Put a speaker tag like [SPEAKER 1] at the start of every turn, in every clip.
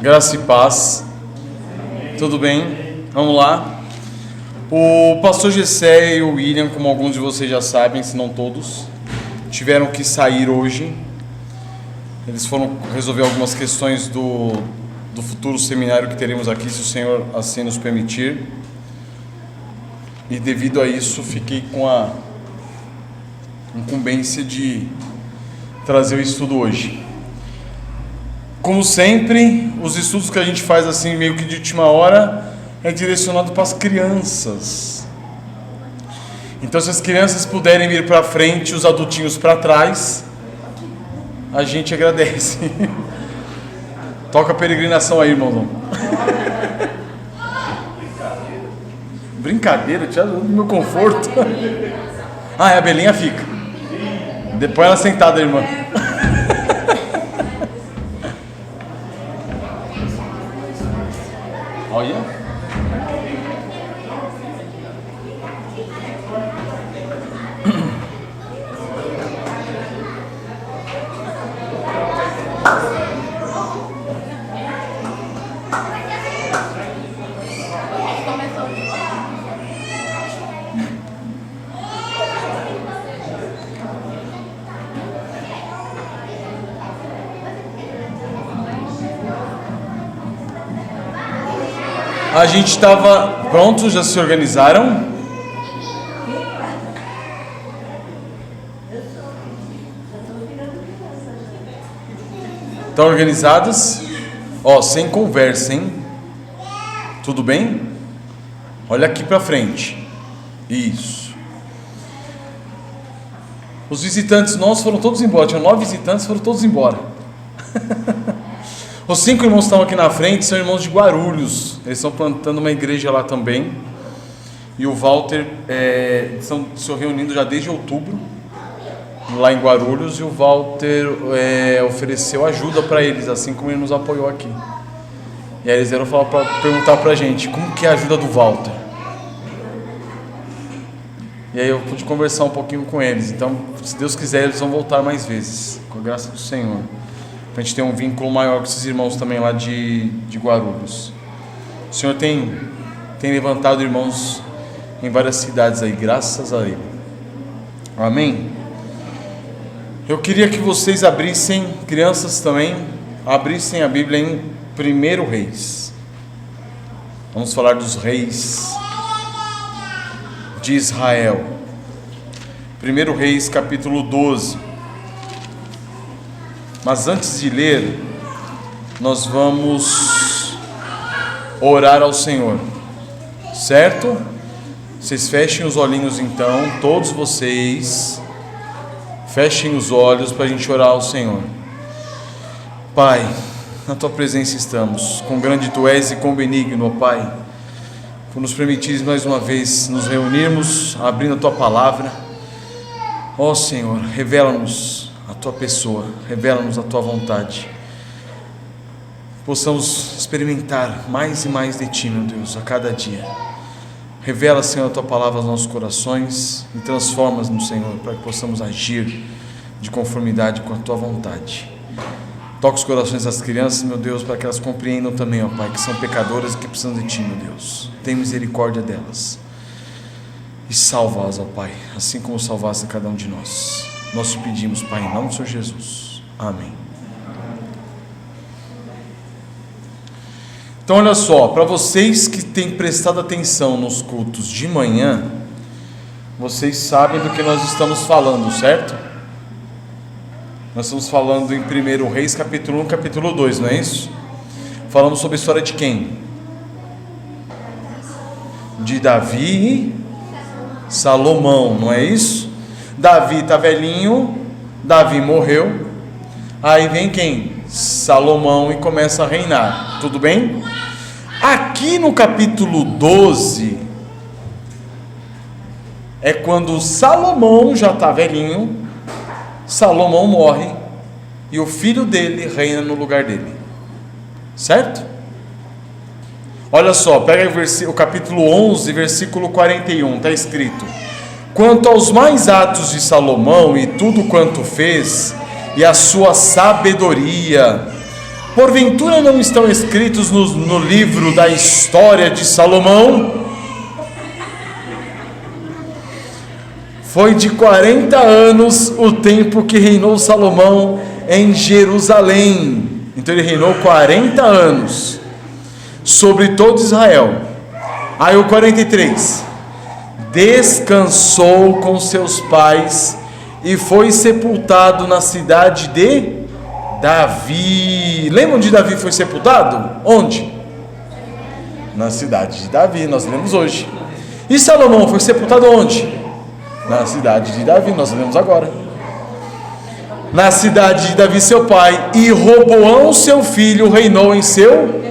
[SPEAKER 1] Graça e paz. Tudo bem? Vamos lá. O pastor Gessé e o William, como alguns de vocês já sabem, se não todos, tiveram que sair hoje. Eles foram resolver algumas questões do futuro seminário que teremos aqui, se o Senhor assim nos permitir. E devido a isso, fiquei com a incumbência de trazer o estudo hoje. Como sempre, os estudos que a gente faz assim meio que de última hora é direcionado para as crianças. Então, se as crianças puderem vir para frente, os adultinhos para trás, a gente agradece. Toca a peregrinação aí, irmãozão. Brincadeira, tira do meu conforto. Ah, a Belinha fica. Depois ela sentada, irmã. Olha. A gente estava pronto, já se organizaram? Estão organizadas? Ó, sem conversa, hein? Tudo bem? Olha aqui para frente. Isso. Os visitantes nossos foram todos embora. Tinham 9 visitantes, foram todos embora. Os 5 irmãos que estão aqui na frente são irmãos de Guarulhos. Eles estão plantando uma igreja lá também. E o Walter estão se reunindo já desde outubro, lá em Guarulhos. E o Walter ofereceu ajuda para eles, assim como ele nos apoiou aqui. E aí eles vieram perguntar para a gente, como que é a ajuda do Walter? E aí eu pude conversar um pouquinho com eles. Então, se Deus quiser, eles vão voltar mais vezes, com a graça do Senhor, para a gente ter um vínculo maior com esses irmãos também lá de Guarulhos. O Senhor tem levantado irmãos em várias cidades aí, graças a Ele. Amém? Eu queria que vocês abrissem, crianças também, abrissem a Bíblia em 1 Reis. Vamos falar dos reis de Israel. 1 Reis, capítulo 12. Mas antes de ler, nós vamos orar ao Senhor, certo? Vocês fechem os olhinhos então, todos vocês, fechem os olhos para a gente orar ao Senhor. Pai, na Tua presença estamos, quão grande Tu és e quão benigno, ó Pai, por nos permitires mais uma vez nos reunirmos, abrindo a Tua palavra. Ó Senhor, revela-nos a Tua pessoa, revela-nos a Tua vontade, possamos experimentar mais e mais de Ti, meu Deus, a cada dia. Revela, Senhor, a Tua palavra aos nossos corações e transforma-nos, Senhor, para que possamos agir de conformidade com a Tua vontade. Toca os corações das crianças, meu Deus, para que elas compreendam também, ó Pai, que são pecadoras e que precisam de Ti, meu Deus. Tem misericórdia delas e salva-as, ó Pai, assim como salvaste cada um de nós. Nós te pedimos, Pai, em nome do Senhor Jesus. Amém. Então, olha só, para vocês que têm prestado atenção nos cultos de manhã, vocês sabem do que nós estamos falando, certo? Nós estamos falando em 1 Reis, capítulo 1, capítulo 2, não é isso? Falamos sobre a história de quem? De Davi e Salomão, não é isso? Davi está velhinho, Davi morreu, aí vem quem? Salomão e começa a reinar, tudo bem? Aqui no capítulo 12, é quando Salomão já está velhinho, Salomão morre e o filho dele reina no lugar dele, certo? Olha só, pega o capítulo 11, versículo 41, está escrito: quanto aos mais atos de Salomão e tudo quanto fez, e a sua sabedoria, Porventura não estão escritos no livro da história de Salomão? Foi de 40 anos o tempo que reinou Salomão em Jerusalém. Então ele reinou 40 anos sobre todo Israel. Aí o 43: descansou com seus pais e foi sepultado na cidade de Davi. Lembram onde Davi foi sepultado? Onde? Na cidade de Davi, nós lemos hoje. E Salomão foi sepultado onde? Na cidade de Davi, nós lemos agora. Na cidade de Davi seu pai, e Roboão seu filho reinou em seu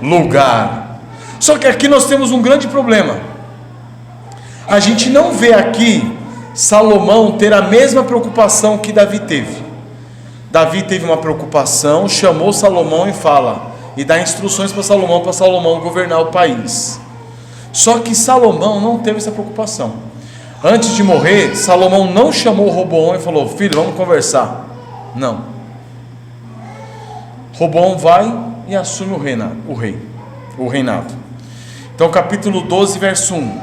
[SPEAKER 1] lugar. Só que aqui nós temos um grande problema. A gente não vê aqui Salomão ter a mesma preocupação que Davi teve. Davi teve uma preocupação, chamou Salomão e dá instruções para Salomão governar o país. Só que Salomão não teve essa preocupação. Antes de morrer, Salomão não chamou Roboão e falou: filho, vamos conversar. Não. Roboão vai e assume o reinado. Então capítulo 12, verso 1: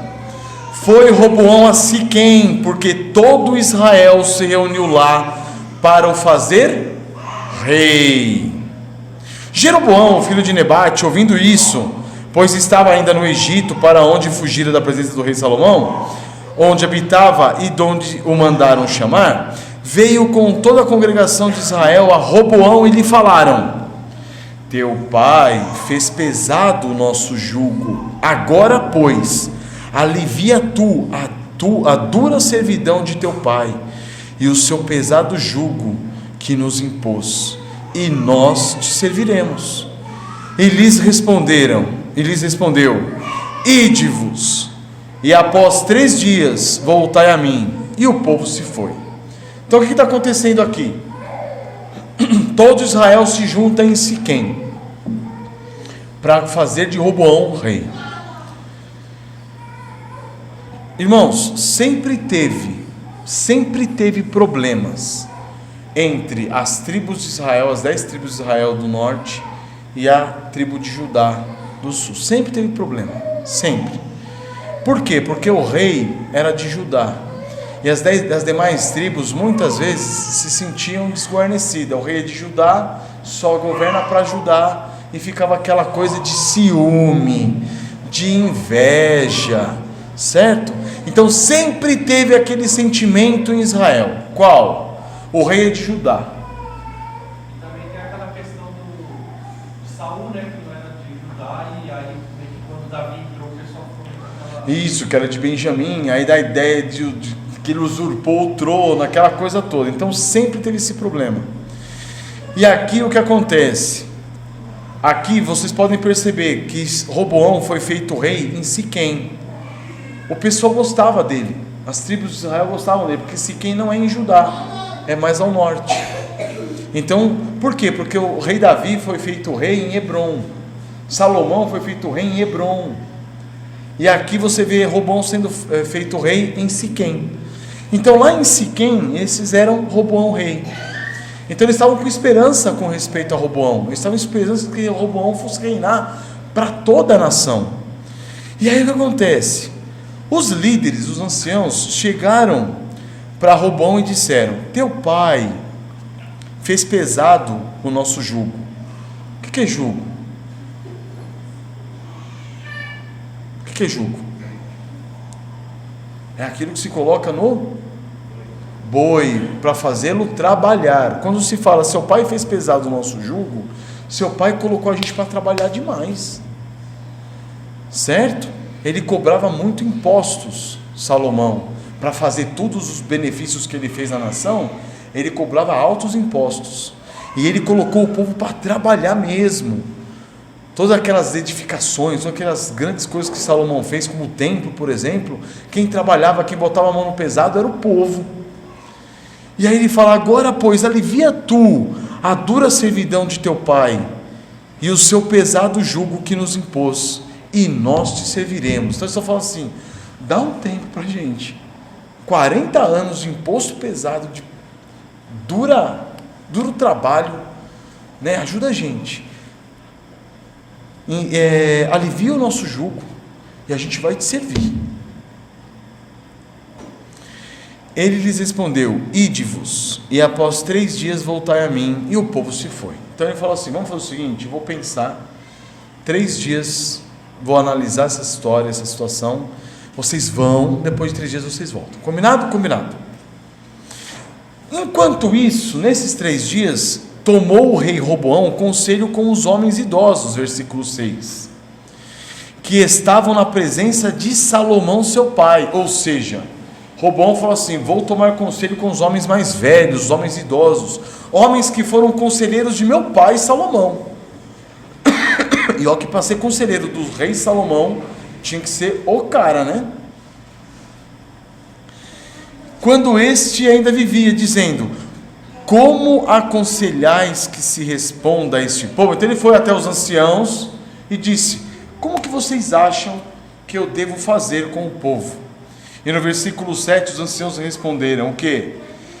[SPEAKER 1] foi Roboão a Siquém, porque todo Israel se reuniu lá para o fazer rei. Jeroboão, filho de Nebate, ouvindo isso, pois estava ainda no Egito, para onde fugira da presença do rei Salomão, onde habitava e de onde o mandaram chamar, veio com toda a congregação de Israel a Roboão e lhe falaram: teu pai fez pesado o nosso jugo, agora pois alivia a dura servidão de teu pai e o seu pesado jugo que nos impôs, e nós te serviremos. E lhes respondeu: ide-vos, e após 3 dias voltai a mim. E o povo se foi. Então o que está acontecendo aqui? Todo Israel se junta em Siquém para fazer de Roboão rei. Irmãos, sempre teve problemas entre as tribos de Israel, as 10 tribos de Israel do norte e a tribo de Judá do sul. Sempre teve problema, sempre. Por quê? Porque o rei era de Judá e as demais tribos muitas vezes se sentiam desguarnecidas. O rei é de Judá, só governa para Judá, e ficava aquela coisa de ciúme, de inveja, certo? Então sempre teve aquele sentimento em Israel. Qual? O rei é de Judá.
[SPEAKER 2] E também tem aquela questão de Saul, né, que não era de Judá, e aí quando Davi entrou, o pessoal foi aquela...
[SPEAKER 1] Isso, que era de Benjamim, aí dá a ideia de que ele usurpou o trono, aquela coisa toda. Então sempre teve esse problema. E aqui o que acontece? Aqui vocês podem perceber que Roboão foi feito rei em Siquém. O pessoal gostava dele, as tribos de Israel gostavam dele, porque Siquém não é em Judá, é mais ao norte. Então, por quê? Porque o rei Davi foi feito rei em Hebrom, Salomão foi feito rei em Hebrom, e aqui você vê Roboão sendo feito rei em Siquém. Então lá em Siquém eles fizeram Roboão rei. Então eles estavam com esperança com respeito a Roboão, eles estavam com esperança que Roboão fosse reinar para toda a nação. E aí o que acontece? Os líderes, os anciãos, chegaram para Roboão e disseram: teu pai fez pesado o nosso jugo. O que é jugo? O que é jugo? É aquilo que se coloca no boi para fazê-lo trabalhar. Quando se fala seu pai fez pesado o nosso jugo, seu pai colocou a gente para trabalhar demais, certo? Ele cobrava muito impostos, Salomão, para fazer todos os benefícios que ele fez na nação. Ele cobrava altos impostos, e ele colocou o povo para trabalhar mesmo. Todas aquelas edificações, todas aquelas grandes coisas que Salomão fez, como o templo, por exemplo, quem trabalhava, quem botava a mão no pesado era o povo. E aí ele fala: agora pois alivia tu a dura servidão de teu pai e o seu pesado jugo que nos impôs, e nós te serviremos. Então ele só fala assim: dá um tempo para a gente. 40 anos de imposto pesado, de duro trabalho, né? Ajuda a gente. Alivia o nosso jugo e a gente vai te servir. Ele lhes respondeu: ide-vos, e após 3 dias voltai a mim. E o povo se foi. Então ele falou assim: vamos fazer o seguinte, vou pensar 3 dias, vou analisar essa história, essa situação. Vocês vão, depois de 3 dias vocês voltam. Combinado? Combinado. Enquanto isso, nesses 3 dias, tomou o rei Roboão conselho com os homens idosos, versículo 6, que estavam na presença de Salomão seu pai. Ou seja, Roboão falou assim: vou tomar conselho com os homens mais velhos, os homens idosos, homens que foram conselheiros de meu pai Salomão. E ó, que para ser conselheiro do rei Salomão tinha que ser o cara, né? Quando este ainda vivia, dizendo: como aconselhais que se responda a este povo? Então ele foi até os anciãos e disse: como que vocês acham que eu devo fazer com o povo? E no versículo 7 os anciãos responderam: o quê?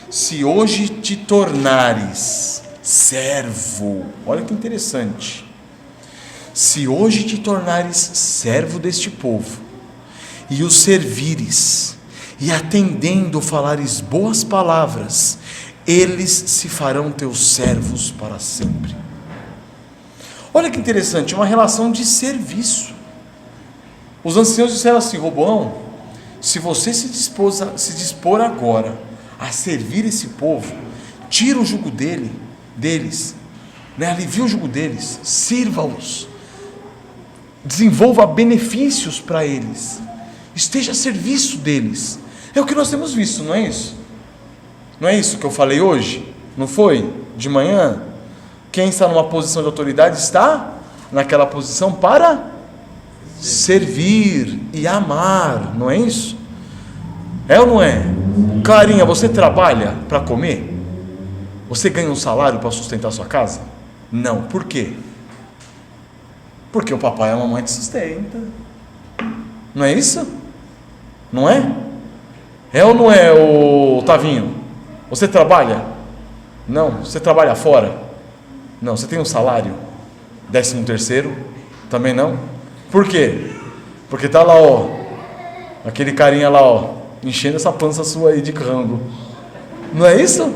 [SPEAKER 1] Se hoje te tornares servo, olha que interessante, se hoje te tornares servo deste povo, e os servires, e atendendo falares boas palavras, eles se farão teus servos para sempre. Olha que interessante, uma relação de serviço. Os anciãos disseram assim: Roboão, se você se dispor agora a servir esse povo, tira o jugo deles, né? Alivia o jugo deles, sirva-os, desenvolva benefícios para eles, esteja a serviço deles. É o que nós temos visto, não é isso? Não é isso que eu falei hoje? Não foi? De manhã? Quem está numa posição de autoridade está naquela posição para servir e amar, não é isso? É ou não é? Clarinha, você trabalha para comer? Você ganha um salário para sustentar a sua casa? Não. Por quê? Porque o papai e a mamãe te sustentam. Não é isso? Não é? É ou não é, o Tavinho? Você trabalha? Não. Você trabalha fora? Não. Você tem um salário? 13º? Também não? Por quê? Porque tá lá, ó, aquele carinha lá, ó, enchendo essa pança sua aí de rango. Não é isso?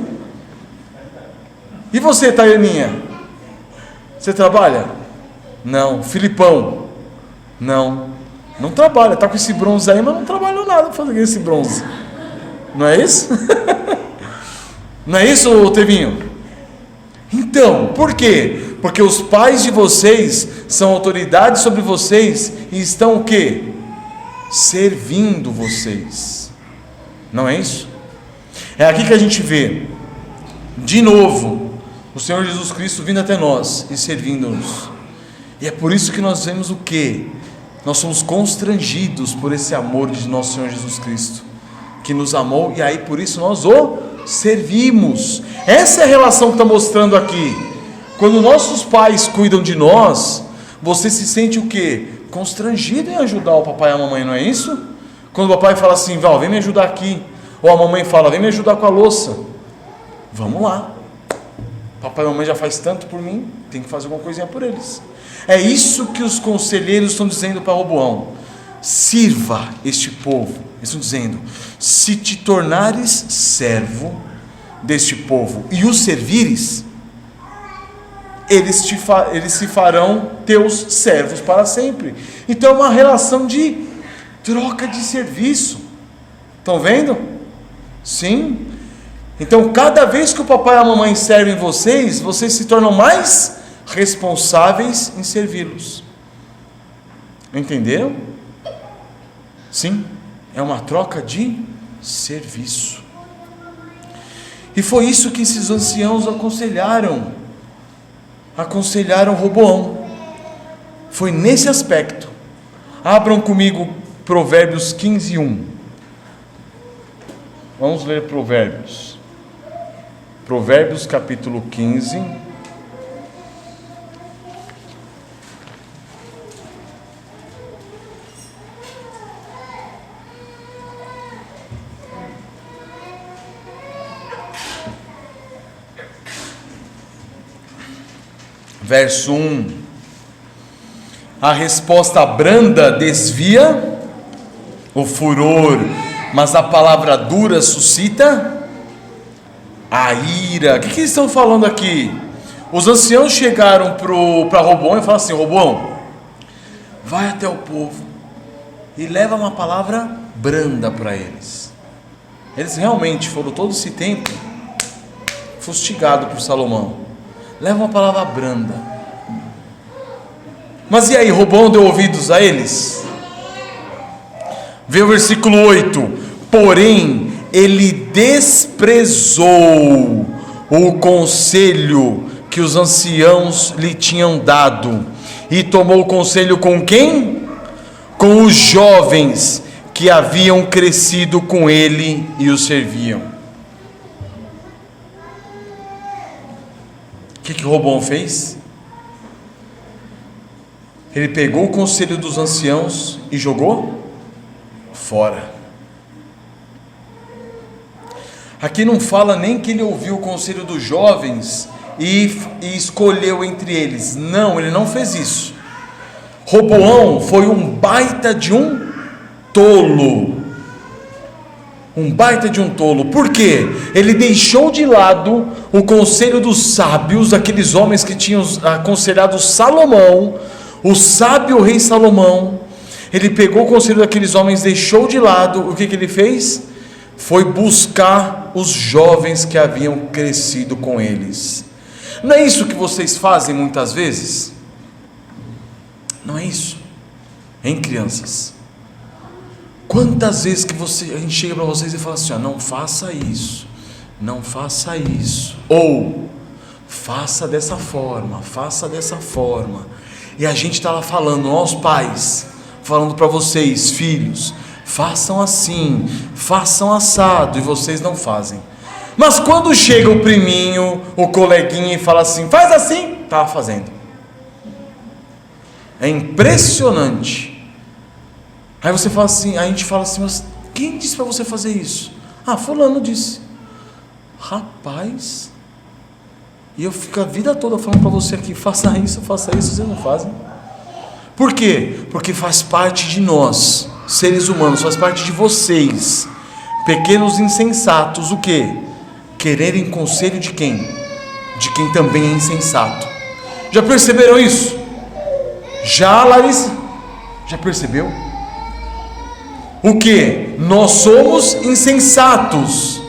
[SPEAKER 1] E você, Taianinha? Você trabalha? Não. Filipão? Não. Não trabalha, tá com esse bronze aí, mas não trabalhou nada para fazer esse bronze. Não é isso? Não é isso, Tevinho? Então, por quê? Porque os pais de vocês são autoridades sobre vocês e estão o quê? Servindo vocês. Não é isso? É aqui que a gente vê, de novo, o Senhor Jesus Cristo vindo até nós e servindo-nos. E é por isso que nós vemos o quê? Nós somos constrangidos por esse amor de nosso Senhor Jesus Cristo, que nos amou, e aí por isso nós o servimos. Essa é a relação que está mostrando aqui. Quando nossos pais cuidam de nós, você se sente o quê? Constrangido em ajudar o papai e a mamãe, não é isso? Quando o papai fala assim: Val, vem me ajudar aqui, ou a mamãe fala: vem me ajudar com a louça, vamos lá, papai e mamãe já faz tanto por mim, tem que fazer alguma coisinha por eles. É isso que os conselheiros estão dizendo para Roboão: sirva este povo. Eles estão dizendo: se te tornares servo deste povo e os servires, eles se farão teus servos para sempre. Então é uma relação de troca de serviço. Estão vendo? Sim. Então cada vez que o papai e a mamãe servem vocês, vocês se tornam mais responsáveis em servi-los. Entenderam? Sim, é uma troca de serviço. E foi isso que esses anciãos aconselharam Roboão. Foi nesse aspecto. Abram comigo Provérbios 15:1. Vamos ler Provérbios. Provérbios capítulo 15. Verso 1: a resposta branda desvia o furor, mas a palavra dura suscita a ira. O que eles estão falando aqui? Os anciãos chegaram para Roboão e falaram assim: Roboão, vai até o povo e leva uma palavra branda para eles. Eles realmente foram todo esse tempo fustigados por Salomão. Leva uma palavra branda. Mas e aí, Roboão deu ouvidos a eles? Vê o versículo 8: porém ele desprezou o conselho que os anciãos lhe tinham dado, e tomou conselho com quem? Com os jovens que haviam crescido com ele e o serviam. O que Roboão fez? Ele pegou o conselho dos anciãos e jogou fora. Aqui não fala nem que ele ouviu o conselho dos jovens e escolheu entre eles. Não, ele não fez isso. Roboão foi um baita de um tolo. Um baita de um tolo. Por quê? Ele deixou de lado o conselho dos sábios, aqueles homens que tinham aconselhado Salomão, o sábio rei Salomão. Ele pegou o conselho daqueles homens, deixou de lado. O que ele fez? Foi buscar os jovens que haviam crescido com eles. Não é isso que vocês fazem muitas vezes? Não é isso? Hein, crianças? Quantas vezes que a gente chega para vocês e fala assim: ó, não faça isso, não faça isso, ou faça dessa forma, e a gente está lá falando, nós pais, falando para vocês, filhos, façam assim, façam assado, e vocês não fazem. Mas quando chega o priminho, o coleguinha, e fala assim, faz assim, está fazendo. É impressionante. Aí você fala assim, a gente fala assim, mas quem disse para você fazer isso? Ah, fulano disse. Rapaz, e eu fico a vida toda falando para você aqui, faça isso, vocês não fazem. Por quê? Porque faz parte de nós, seres humanos, faz parte de vocês, pequenos insensatos, o quê? Quererem conselho de quem? De quem também é insensato. Já perceberam isso? Já, Larissa? Já percebeu? O que? Nós somos insensatos.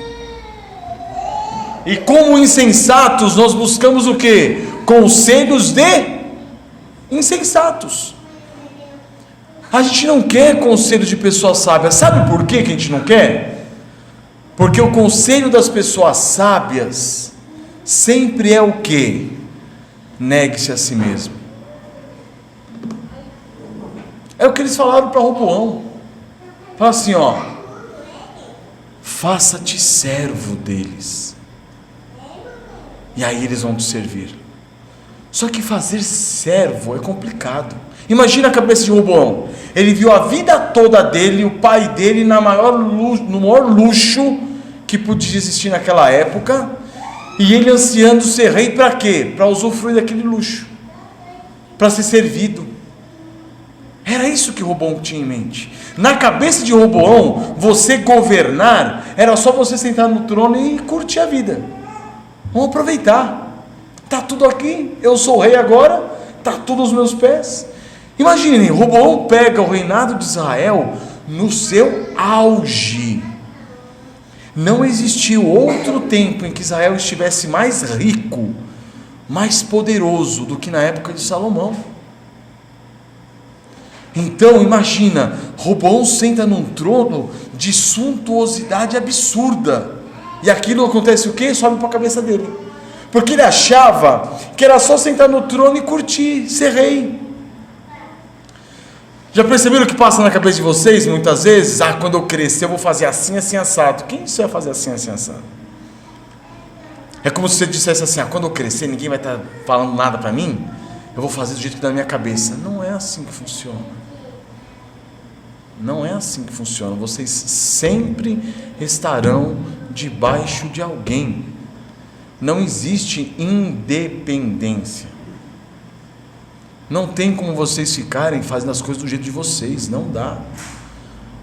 [SPEAKER 1] E como insensatos, nós buscamos o que? Conselhos de insensatos. A gente não quer conselho de pessoas sábias. Sabe por que a gente não quer? Porque o conselho das pessoas sábias sempre é o que? Negue-se a si mesmo. É o que eles falaram para Roboão. Fala assim, ó, faça-te servo deles, e aí eles vão te servir. Só que fazer servo é complicado. Imagina a cabeça de Roboão. Ele viu a vida toda dele, o pai dele, no maior luxo que podia existir naquela época, e ele ansiando ser rei para quê? Para usufruir daquele luxo, para ser servido. Era isso que Roboão tinha em mente. Na cabeça de Roboão, você governar era só você sentar no trono e curtir a vida. Vamos aproveitar. Está tudo aqui, eu sou o rei agora, está tudo aos meus pés. Imagine, Roboão pega o reinado de Israel no seu auge. Não existiu outro tempo em que Israel estivesse mais rico, mais poderoso do que na época de Salomão. Então imagina, Roboão senta num trono de suntuosidade absurda, e aquilo acontece o quê? Sobe para a cabeça dele, porque ele achava que era só sentar no trono e curtir, ser rei. Já perceberam o que passa na cabeça de vocês muitas vezes? Ah, quando eu crescer eu vou fazer assim, assim, assado. Quem disse que vai fazer assim, assim, assado? É como se você dissesse assim, quando eu crescer ninguém vai estar falando nada para mim, eu vou fazer do jeito que dá na minha cabeça. Não é assim que funciona. Não é assim que funciona. Vocês sempre estarão debaixo de alguém. Não existe independência. Não tem como vocês ficarem fazendo as coisas do jeito de vocês, não dá.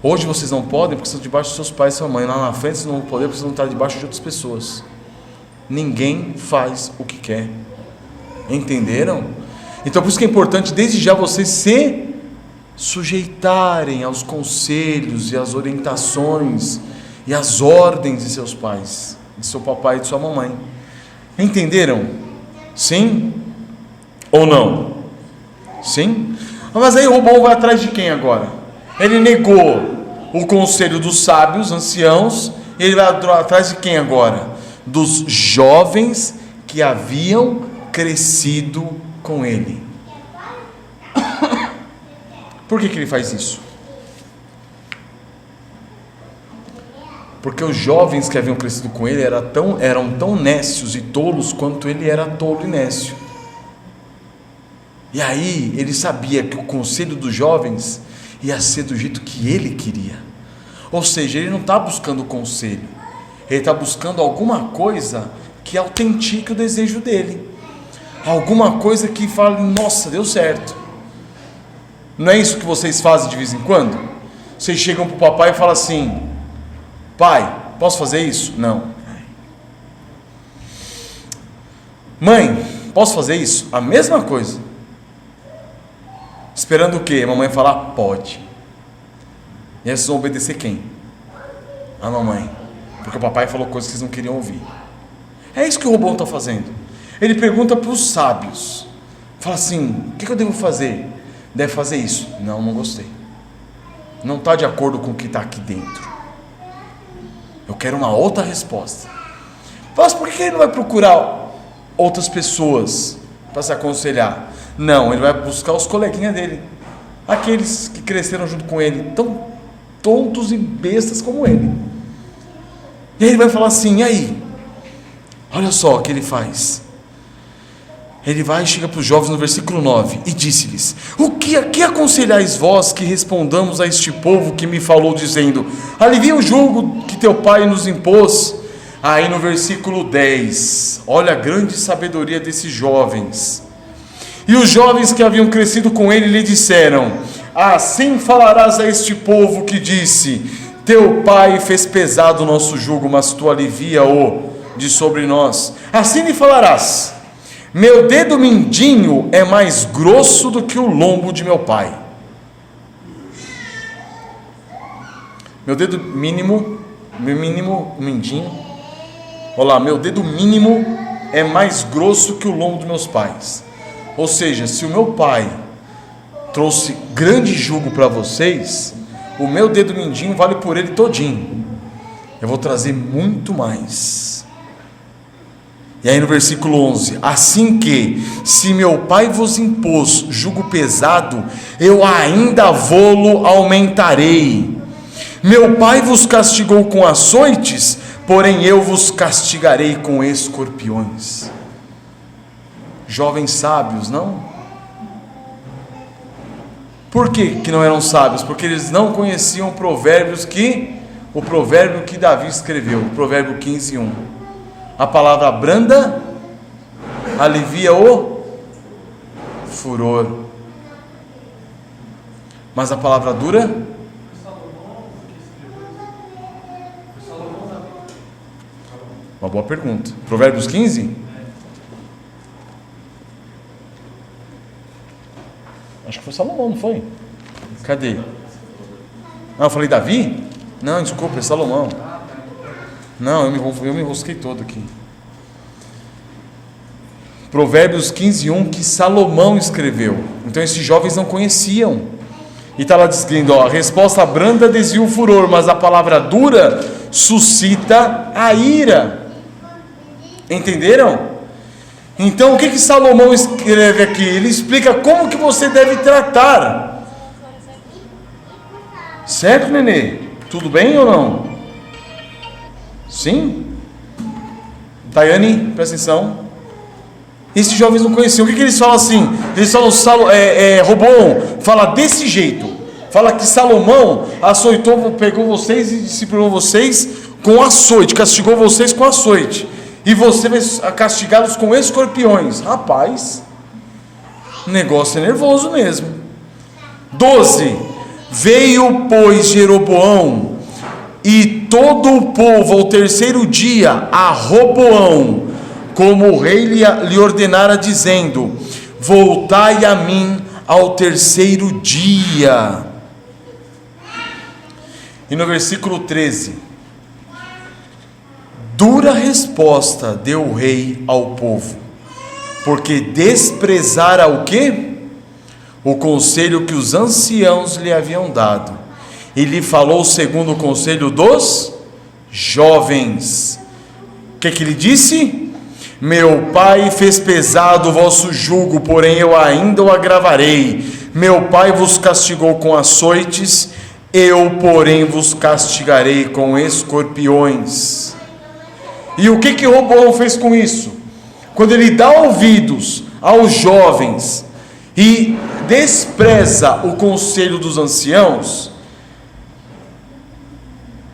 [SPEAKER 1] Hoje vocês não podem porque estão debaixo dos seus pais e sua mãe. Lá na frente vocês não vão poder porque vocês vão estar debaixo de outras pessoas. Ninguém faz o que quer. Entenderam? Então por isso que é importante desde já vocês se sujeitarem aos conselhos e às orientações e às ordens de seus pais, de seu papai e de sua mamãe. Entenderam? Sim ou não? Sim? Mas aí Roboão vai atrás de quem agora? Ele negou o conselho dos sábios, anciãos, e ele vai atrás de quem agora? Dos jovens que haviam crescido com ele. Por que ele faz isso? Porque os jovens que haviam crescido com ele eram tão nécios e tolos quanto ele era tolo e nécio. E aí ele sabia que o conselho dos jovens ia ser do jeito que ele queria. Ou seja, ele não está buscando conselho, ele está buscando alguma coisa que autentique o desejo dele, alguma coisa que fale, nossa, deu certo. Não é isso que vocês fazem de vez em quando? Vocês chegam para o papai e falam assim: pai, posso fazer isso? Não. Mãe, posso fazer isso? A mesma coisa. Esperando o quê? A mamãe falar, pode. E aí vocês vão obedecer quem? A mamãe. Porque o papai falou coisas que vocês não queriam ouvir. É isso que o Roboão está fazendo. Ele pergunta para os sábios. Fala assim, o que eu devo fazer? Deve fazer isso. Não gostei. Não está de acordo com o que está aqui dentro. Eu quero uma outra resposta. Mas por que ele não vai procurar outras pessoas para se aconselhar? Não, ele vai buscar os coleguinhas dele, aqueles que cresceram junto com ele, tão tontos e bestas como ele. E aí ele vai falar assim: e aí? Olha só o que ele faz. Ele vai e chega para os jovens no versículo 9 e disse-lhes: o que aconselhais vós que respondamos a este povo que me falou dizendo, alivia o jugo que teu pai nos impôs? Aí no versículo 10, olha a grande sabedoria desses jovens. E os jovens que haviam crescido com ele lhe disseram: assim falarás a este povo que disse, teu pai fez pesado o nosso jugo, mas tu alivia-o de sobre nós. Assim lhe falarás: meu dedo mindinho é mais grosso do que o lombo de meu pai. Meu dedo mínimo, mindinho, olha lá, meu dedo mínimo é mais grosso que o lombo dos meus pais. Ou seja, se o meu pai trouxe grande jugo para vocês, o meu dedo mindinho vale por ele todinho. Eu vou trazer muito mais. E aí no versículo 11, assim que, se meu pai vos impôs jugo pesado, eu ainda vô-lo aumentarei. Meu pai vos castigou com açoites, porém eu vos castigarei com escorpiões. Jovens sábios, não? Por que não eram sábios? Porque eles não conheciam o provérbio que Davi escreveu, o provérbio 15:1. A palavra branda alivia o furor, mas a palavra dura uma boa pergunta. Provérbios 15? Acho que foi Salomão, não foi? Cadê? Eu falei Davi? Não, desculpa, é Salomão. Não, eu me enrosquei todo aqui. Provérbios 15:1 que Salomão escreveu. Então esses jovens não conheciam. E está lá dizendo, a resposta branda desvia o furor, mas a palavra dura suscita a ira. Entenderam? Então o que Salomão escreve aqui? Ele explica como que você deve tratar. Certo, nenê? Tudo bem ou não? Sim? Tayane, presta atenção. Esses jovens não conheciam. O que eles falam assim? Eles falam, Roboão fala desse jeito. Fala que Salomão açoitou, pegou vocês e disciplinou vocês com açoite, castigou vocês com açoite. E você vai castigá-los com escorpiões. Rapaz, O negócio é nervoso mesmo. 12. Veio, pois, Jeroboão e todo o povo ao terceiro dia a Roboão, como o rei lhe ordenara, dizendo: voltai a mim ao terceiro dia. E no versículo 13, dura resposta deu o rei ao povo, porque desprezara o quê? O conselho que os anciãos lhe haviam dado, e lhe falou segundo o conselho dos jovens. O que ele disse? Meu pai fez pesado o vosso jugo, porém eu ainda o agravarei. Meu pai vos castigou com açoites, eu, porém, vos castigarei com escorpiões. E o que Roboão fez com isso? Quando ele dá ouvidos aos jovens e despreza o conselho dos anciãos,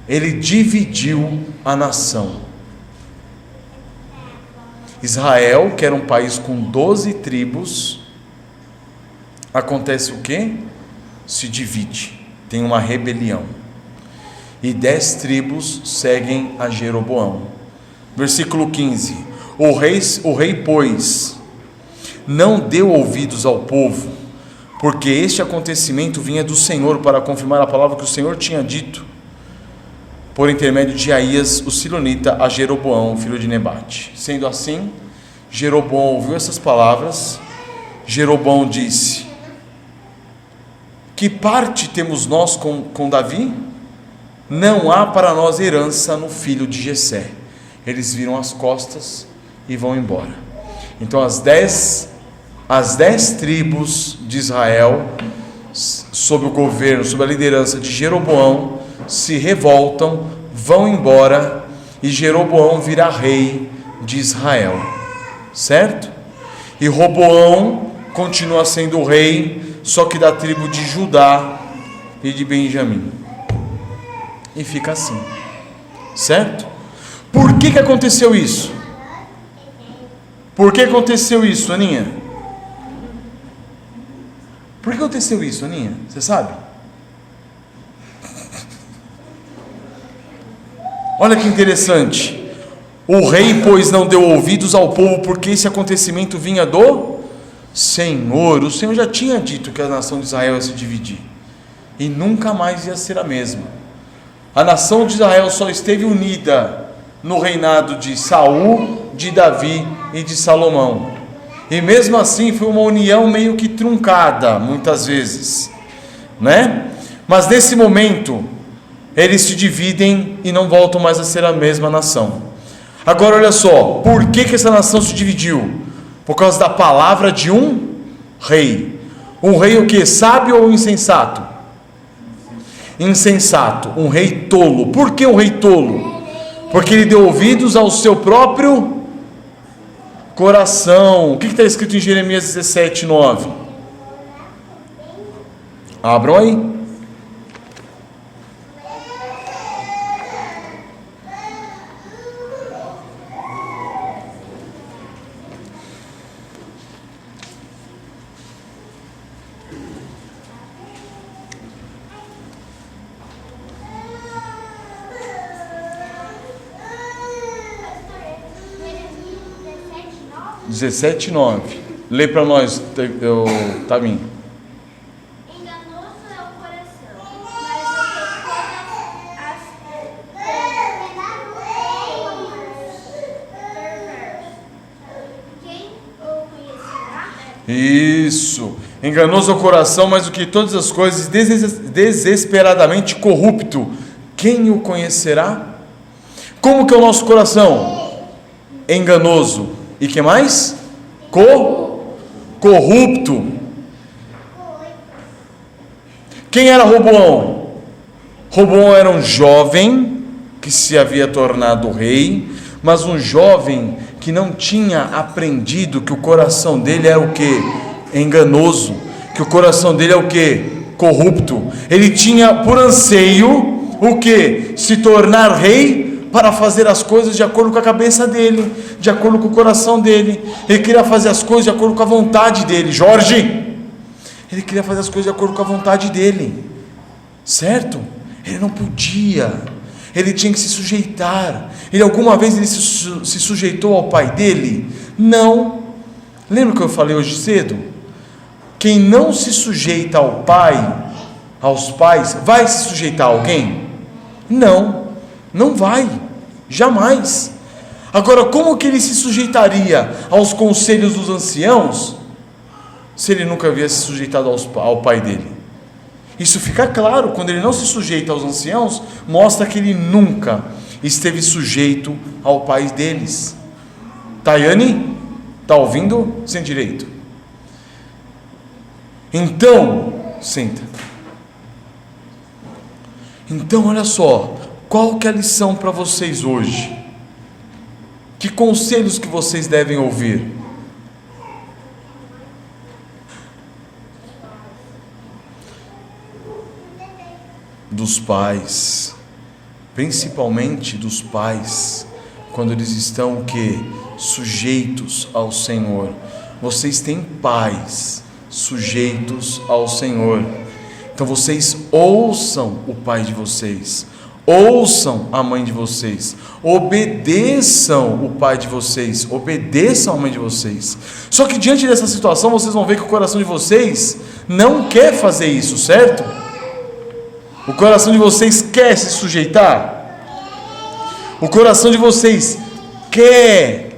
[SPEAKER 1] ele dividiu a nação. Israel, que era um país com 12 tribos, acontece o quê? Se divide, tem uma rebelião, e 10 tribos seguem a Jeroboão. Versículo 15: o rei, pois, não deu ouvidos ao povo, porque este acontecimento vinha do Senhor, para confirmar a palavra que o Senhor tinha dito, por intermédio de Aías, o silonita, a Jeroboão, filho de Nebate. Sendo assim, Jeroboão ouviu essas palavras. Jeroboão disse: que parte temos nós com Davi? Não há para nós herança no filho de Jessé. Eles viram as costas e vão embora. Então as 10 tribos de Israel, sob o governo, sob a liderança de Jeroboão, se revoltam, vão embora, e Jeroboão vira rei de Israel, certo? E Roboão continua sendo o rei, só que da tribo de Judá e de Benjamim, e fica assim, certo? Por que aconteceu isso? Por que aconteceu isso, Aninha? Por que aconteceu isso, Aninha? Você sabe? Olha que interessante. O rei, pois, não deu ouvidos ao povo, porque esse acontecimento vinha do Senhor. O Senhor já tinha dito que a nação de Israel ia se dividir, e nunca mais ia ser a mesma. A nação de Israel só esteve unida no reinado de Saul, de Davi e de Salomão, e mesmo assim foi uma união meio que truncada, muitas vezes, né? Mas nesse momento eles se dividem e não voltam mais a ser a mesma nação. Agora olha só, por que essa nação se dividiu? Por causa da palavra de um rei. Um rei o que? Sábio ou insensato? Insensato, um rei tolo. Por que um rei tolo? Porque ele deu ouvidos ao seu próprio coração. O que está escrito em Jeremias 17, 9? Abram aí.
[SPEAKER 3] Jeremias
[SPEAKER 1] 17:9. Lê para nós, Tamim.
[SPEAKER 3] Enganoso é o coração, mas o que todas perverso. Quem o conhecerá?
[SPEAKER 1] Isso. Enganoso é o coração, mas o que todas as coisas, desesperadamente corrupto. Quem o conhecerá? Como que é o nosso coração? Enganoso. E que mais? Corrupto. Quem era Roboão? Roboão era um jovem que se havia tornado rei, mas um jovem que não tinha aprendido que o coração dele era o quê? Enganoso. Que o coração dele é o quê? Corrupto. Ele tinha por anseio o quê? Se tornar rei para fazer as coisas de acordo com a cabeça dele, de acordo com o coração dele. Ele queria fazer as coisas de acordo com a vontade dele. Jorge, ele queria fazer as coisas de acordo com a vontade dele, certo? Ele não podia, ele tinha que se sujeitar. Ele alguma vez ele se sujeitou ao pai dele? Não. Lembra que eu falei hoje cedo? Quem não se sujeita ao pai, aos pais, vai se sujeitar a alguém? Não, não vai, jamais. Agora, como que ele se sujeitaria aos conselhos dos anciãos, se ele nunca havia se sujeitado ao pai dele? Isso fica claro, quando ele não se sujeita aos anciãos, mostra que ele nunca esteve sujeito ao pai deles. Tayane, está ouvindo? Sem direito. Então, senta. Então, olha só, qual que é a lição para vocês hoje? Que conselhos que vocês devem ouvir? Dos pais, principalmente dos pais, quando eles estão o quê? Sujeitos ao Senhor. Vocês têm pais sujeitos ao Senhor, então vocês ouçam o pai de vocês, ouçam a mãe de vocês, obedeçam o pai de vocês, obedeçam a mãe de vocês. Só que diante dessa situação, vocês vão ver que o coração de vocês não quer fazer isso, certo? O coração de vocês quer se sujeitar? O coração de vocês quer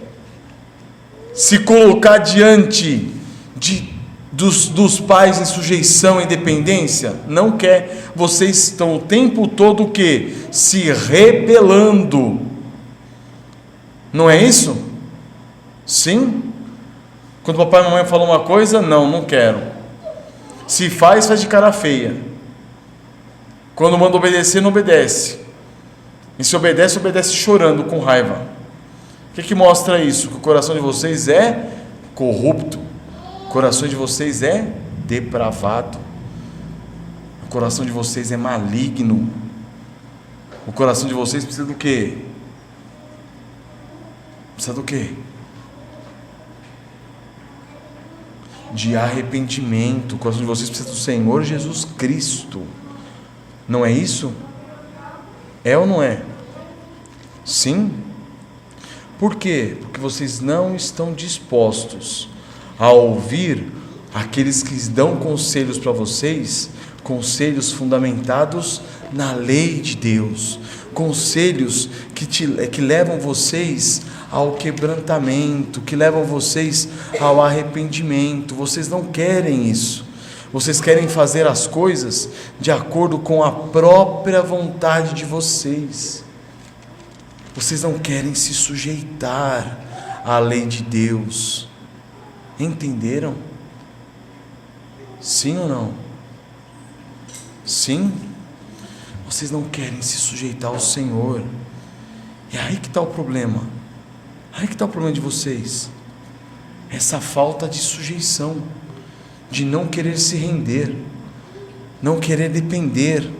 [SPEAKER 1] se colocar diante dos pais em sujeição e dependência? Não quer. Vocês estão o tempo todo o quê? Se rebelando. Não é isso? Sim? Quando papai e mamãe falam uma coisa, não quero. Se faz de cara feia. Quando manda obedecer, não obedece. E se obedece, obedece chorando, com raiva. O que mostra isso? Que o coração de vocês é corrupto. O coração de vocês é depravado. O coração de vocês é maligno. O coração de vocês precisa do quê? Precisa do quê? De arrependimento. O coração de vocês precisa do Senhor Jesus Cristo. Não é isso? É ou não é? Sim. Por quê? Porque vocês não estão dispostos a ouvir aqueles que dão conselhos para vocês, conselhos fundamentados na lei de Deus, conselhos que levam vocês ao quebrantamento, que levam vocês ao arrependimento. Vocês não querem isso. Vocês querem fazer as coisas de acordo com a própria vontade de vocês. Vocês não querem se sujeitar à lei de Deus. Entenderam? Sim ou não? Sim? Vocês não querem se sujeitar ao Senhor. É aí que está o problema. Aí que está o problema de vocês. Essa falta de sujeição, de não querer se render, não querer depender.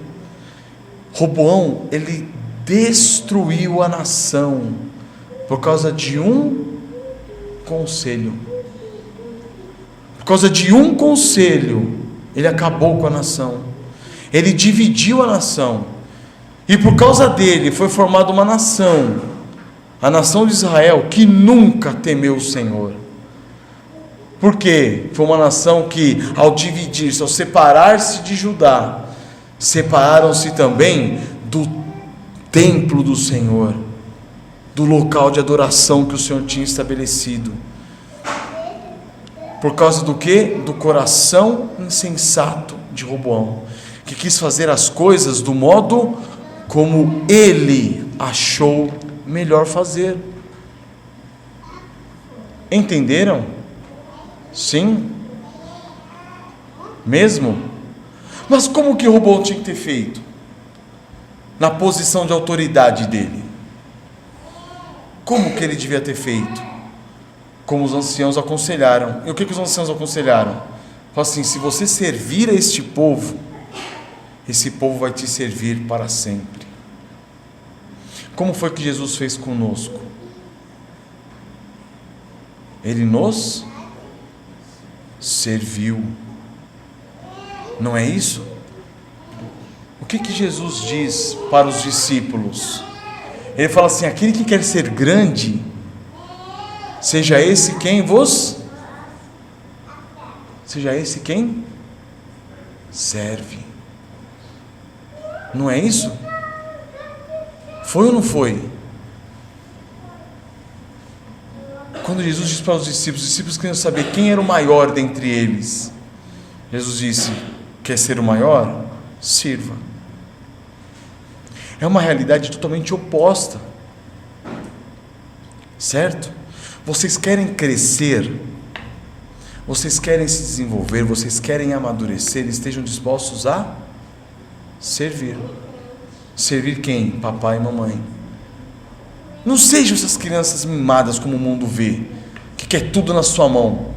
[SPEAKER 1] Roboão, ele destruiu a nação por causa de um conselho. Por causa de um conselho, ele acabou com a nação. Ele dividiu a nação. E por causa dele foi formada uma nação, a nação de Israel, que nunca temeu o Senhor. Porque foi uma nação que, ao dividir-se, ao separar-se de Judá, separaram-se também do templo do Senhor, do local de adoração que o Senhor tinha estabelecido. Por causa do quê? Do coração insensato de Roboão, que quis fazer as coisas do modo como ele achou melhor fazer. Entenderam? Sim? Mesmo? Mas como que Roboão tinha que ter feito? Na posição de autoridade dele. Como que ele devia ter feito? Como os anciãos aconselharam. E o que os anciãos aconselharam? Falaram assim: se você servir a este povo, esse povo vai te servir para sempre. Como foi que Jesus fez conosco? Ele nos serviu. Não é isso? O que Jesus diz para os discípulos? Ele fala assim: aquele que quer ser grande, seja esse quem serve. Não é isso? Foi ou não foi? Quando Jesus disse para os discípulos queriam saber quem era o maior dentre eles. Jesus disse: quer ser o maior? Sirva. É uma realidade totalmente oposta, certo? Vocês querem crescer, vocês querem se desenvolver, vocês querem amadurecer, estejam dispostos a servir. Servir quem? Papai e mamãe. Não sejam essas crianças mimadas como o mundo vê, que quer tudo na sua mão.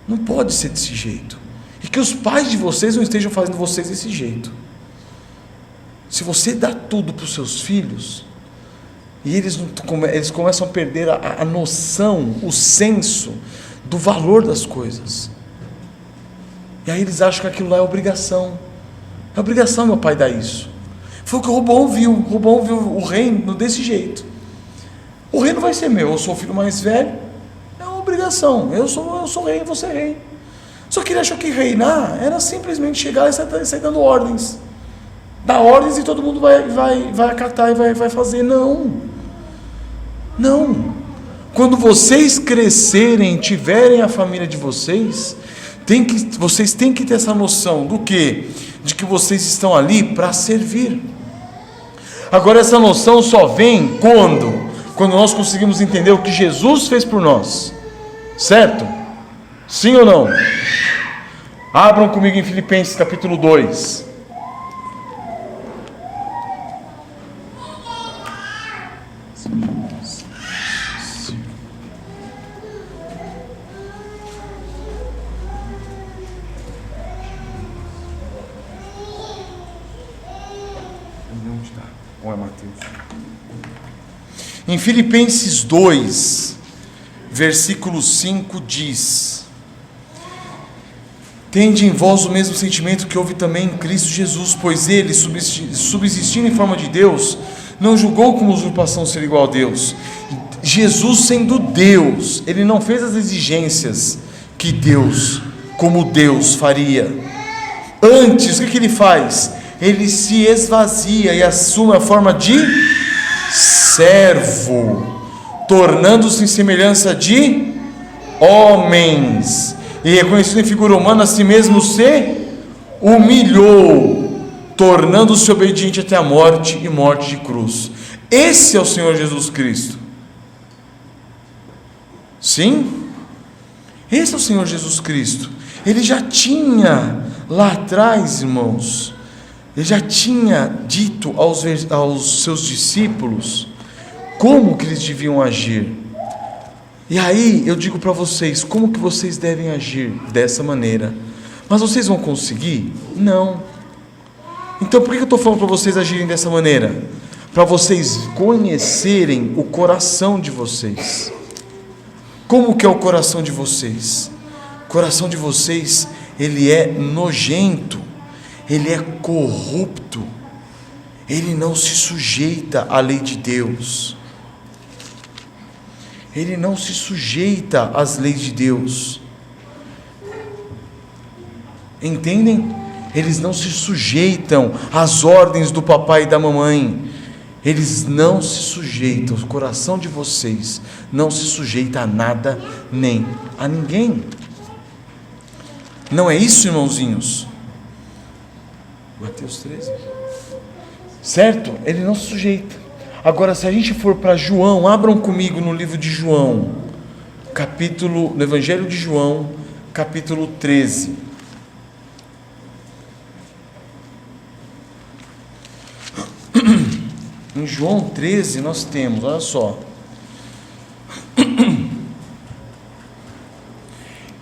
[SPEAKER 1] Não pode ser desse jeito. E que os pais de vocês não estejam fazendo vocês desse jeito. Se você dá tudo para os seus filhos, e eles começam a perder a noção, o senso do valor das coisas. E aí eles acham que aquilo lá é obrigação. É obrigação meu pai dar isso. Foi o que o Robão viu. O Robão viu o reino desse jeito. O reino vai ser meu. Eu sou o filho mais velho. É uma obrigação. Eu sou rei, você é rei. Só que ele achou que reinar era simplesmente chegar e sair dando ordens. Dar ordens e todo mundo vai acatar e vai fazer. Não. Quando vocês crescerem, tiverem a família de vocês, vocês têm que ter essa noção do quê? De que vocês estão ali para servir. Agora essa noção só vem quando nós conseguimos entender o que Jesus fez por nós, certo? Sim ou não? Abram comigo em Filipenses capítulo 2. Em Filipenses 2, versículo 5 diz: tende em vós o mesmo sentimento que houve também em Cristo Jesus, pois ele, subsistindo em forma de Deus, não julgou como usurpação ser igual a Deus. Jesus, sendo Deus, ele não fez as exigências que Deus, como Deus, faria. Antes, o que ele faz? Ele se esvazia e assume a forma de servo, tornando-se em semelhança de homens, e reconhecido em figura humana, a si mesmo se humilhou, tornando-se obediente até a morte e morte de cruz. Esse é o Senhor Jesus Cristo. Sim? Esse é o Senhor Jesus Cristo. Ele já tinha lá atrás, irmãos, ele já tinha dito aos seus discípulos como que eles deviam agir. E aí eu digo para vocês, como que vocês devem agir dessa maneira? Mas vocês vão conseguir? Não. Então por que eu estou falando para vocês agirem dessa maneira? Para vocês conhecerem o coração de vocês. Como que é o coração de vocês? O coração de vocês, ele é nojento, ele é corrupto, ele não se sujeita à lei de Deus, ele não se sujeita às leis de Deus, entendem? Eles não se sujeitam às ordens do papai e da mamãe, eles não se sujeitam, o coração de vocês não se sujeita a nada nem a ninguém. Não é isso, irmãozinhos? Mateus 13, certo? Ele não se sujeita. Agora, se a gente for para João, abram comigo no livro de João, no Evangelho de João, capítulo 13. Em João 13 nós temos, olha só,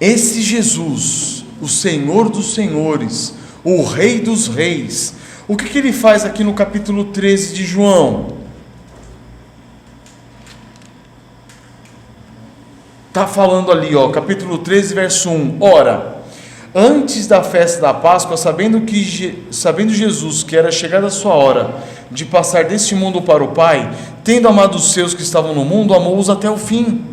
[SPEAKER 1] esse Jesus, o Senhor dos senhores, o Rei dos reis, O que ele faz aqui no capítulo 13 de João? Está falando ali, capítulo 13, verso 1. Ora, antes da festa da Páscoa, sabendo Jesus que era chegada a sua hora de passar deste mundo para o Pai, tendo amado os seus que estavam no mundo, amou-os até o fim.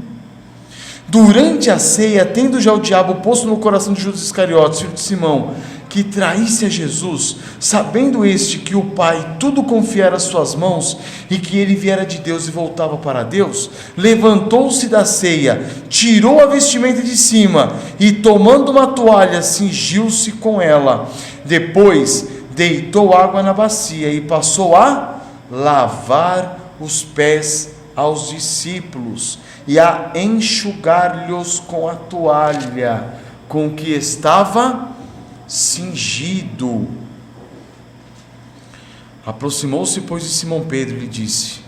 [SPEAKER 1] Durante a ceia, tendo já o diabo posto no coração de Judas Iscariotes, filho de Simão, que traísse a Jesus, sabendo este que o Pai tudo confiara às suas mãos, e que ele viera de Deus e voltava para Deus, levantou-se da ceia, tirou a vestimenta de cima, e tomando uma toalha, cingiu-se com ela. Depois deitou água na bacia, e passou a lavar os pés aos discípulos, e a enxugar-lhes com a toalha com que estava cingido. Aproximou-se, pois, de Simão Pedro e lhe disse,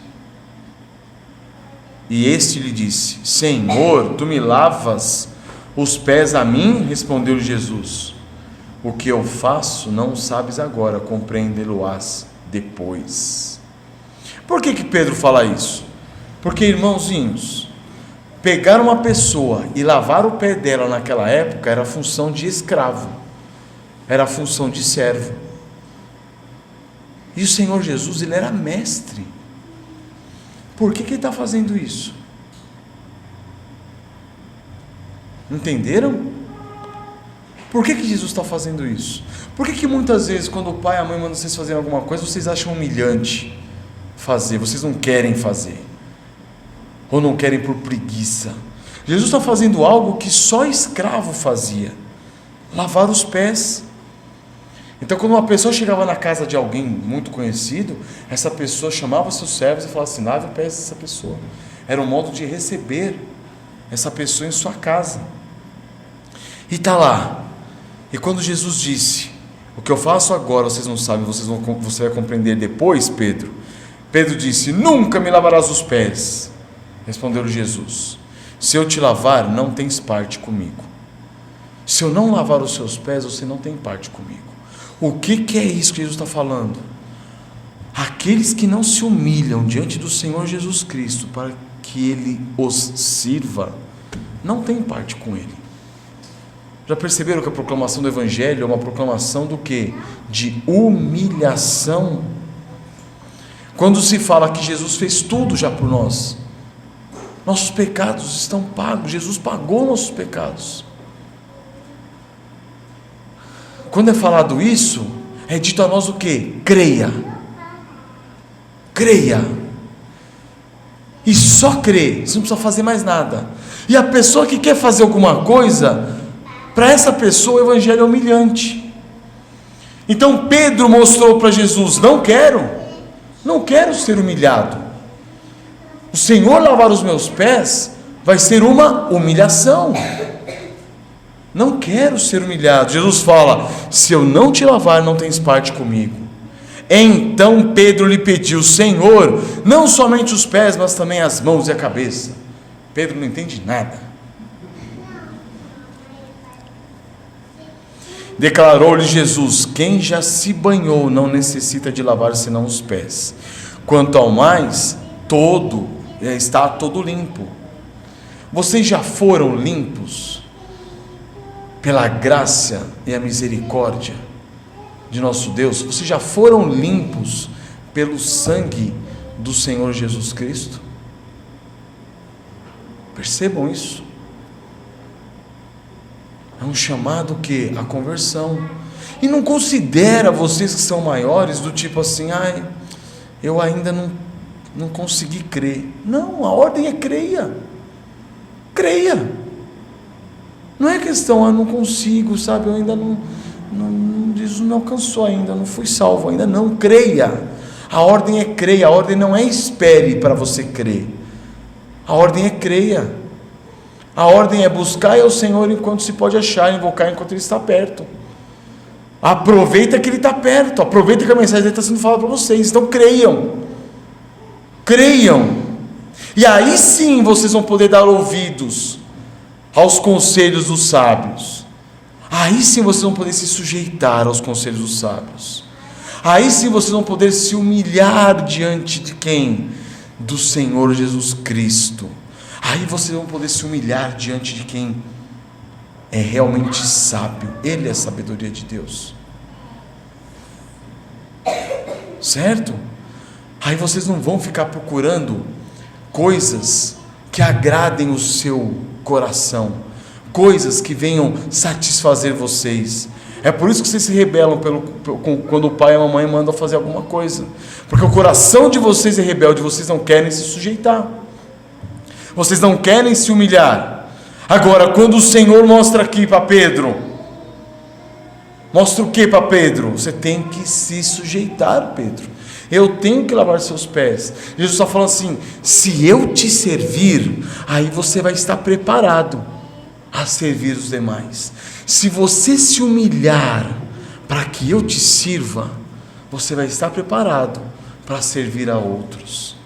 [SPEAKER 1] e este lhe disse: Senhor, tu me lavas os pés a mim? Respondeu-lhe Jesus: o que eu faço não sabes agora, compreendê-lo-ás depois. Por que Pedro fala isso? Porque, irmãozinhos, pegar uma pessoa e lavar o pé dela naquela época era função de escravo, era função de servo. E o Senhor Jesus, ele era mestre. Por que ele está fazendo isso? Entenderam? Por que Jesus está fazendo isso? Por que muitas vezes, quando o pai e a mãe mandam vocês fazerem alguma coisa, vocês acham humilhante fazer, vocês não querem fazer, ou não querem por preguiça? Jesus está fazendo algo que só escravo fazia: lavar os pés. Então, quando uma pessoa chegava na casa de alguém muito conhecido, essa pessoa chamava seus servos e falava assim: lave os pés dessa pessoa. Era um modo de receber essa pessoa em sua casa. E está lá. E quando Jesus disse: o que eu faço agora vocês não sabem, você vai compreender depois, Pedro. Pedro disse: nunca me lavarás os pés. Respondeu-lhe Jesus: se eu te lavar, não tens parte comigo. Se eu não lavar os seus pés, você não tem parte comigo. O que é isso que Jesus está falando? Aqueles que não se humilham diante do Senhor Jesus Cristo para que Ele os sirva, não tem parte com Ele. Já perceberam que a proclamação do Evangelho é uma proclamação do quê? De humilhação. Quando se fala que Jesus fez tudo já por nós, nossos pecados estão pagos, Jesus pagou nossos pecados. Quando é falado isso, é dito a nós o quê? Creia. Creia. E só crê, você não precisa fazer mais nada. E a pessoa que quer fazer alguma coisa, para essa pessoa o Evangelho é humilhante. Então Pedro mostrou para Jesus: não quero ser humilhado. O Senhor lavar os meus pés vai ser uma humilhação. Não quero ser humilhado. Jesus fala: se eu não te lavar, não tens parte comigo. Então Pedro lhe pediu: Senhor, não somente os pés, mas também as mãos e a cabeça. Pedro não entende nada. Declarou-lhe Jesus: quem já se banhou não necessita de lavar senão os pés. Quanto ao mais, está todo limpo. Vocês já foram limpos pela graça e a misericórdia de nosso Deus? Vocês já foram limpos pelo sangue do Senhor Jesus Cristo? Percebam isso. É um chamado que a conversão. E não considera vocês que são maiores do tipo assim: eu ainda não consegui crer. Não, a ordem é creia. Creia. Não é questão: eu não consigo, sabe, eu ainda Jesus não alcançou ainda, não fui salvo ainda. Não, creia. A ordem é creia. A ordem não é espere para você crer. A ordem é creia. A ordem é buscar ao Senhor enquanto se pode achar, invocar enquanto Ele está perto. Aproveita que Ele está perto, aproveita que a mensagem dele está sendo falada para vocês. Então creiam. E aí sim vocês vão poder dar ouvidos aos conselhos dos sábios. Aí sim vocês vão poder se sujeitar aos conselhos dos sábios. Aí sim vocês vão poder se humilhar diante de quem? Do Senhor Jesus Cristo. Aí vocês vão poder se humilhar diante de quem é realmente sábio. Ele é a sabedoria de Deus. Certo? Aí vocês não vão ficar procurando coisas que agradem o seu coração, coisas que venham satisfazer vocês. É por isso que vocês se rebelam quando o pai e a mamãe mandam fazer alguma coisa, porque o coração de vocês é rebelde, vocês não querem se sujeitar, vocês não querem se humilhar. Agora, quando o Senhor mostra aqui para Pedro, mostra o que para Pedro? Você tem que se sujeitar, Pedro. Eu tenho que lavar seus pés. Jesus está falando assim: se eu te servir, aí você vai estar preparado a servir os demais. Se você se humilhar para que eu te sirva, você vai estar preparado para servir a outros.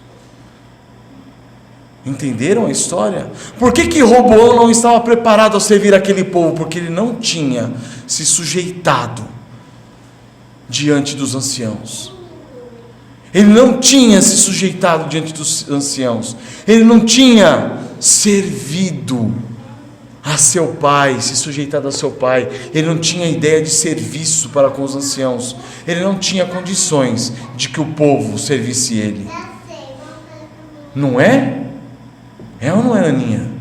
[SPEAKER 1] Entenderam a história? Por que Roboão não estava preparado a servir aquele povo? Porque ele não tinha se sujeitado diante dos anciãos. Ele não tinha se sujeitado diante dos anciãos. Ele não tinha servido a seu pai, se sujeitado a seu pai. Ele não tinha ideia de serviço para com os anciãos. Ele não tinha condições de que o povo servisse ele. Não é? É ou não é, Aninha?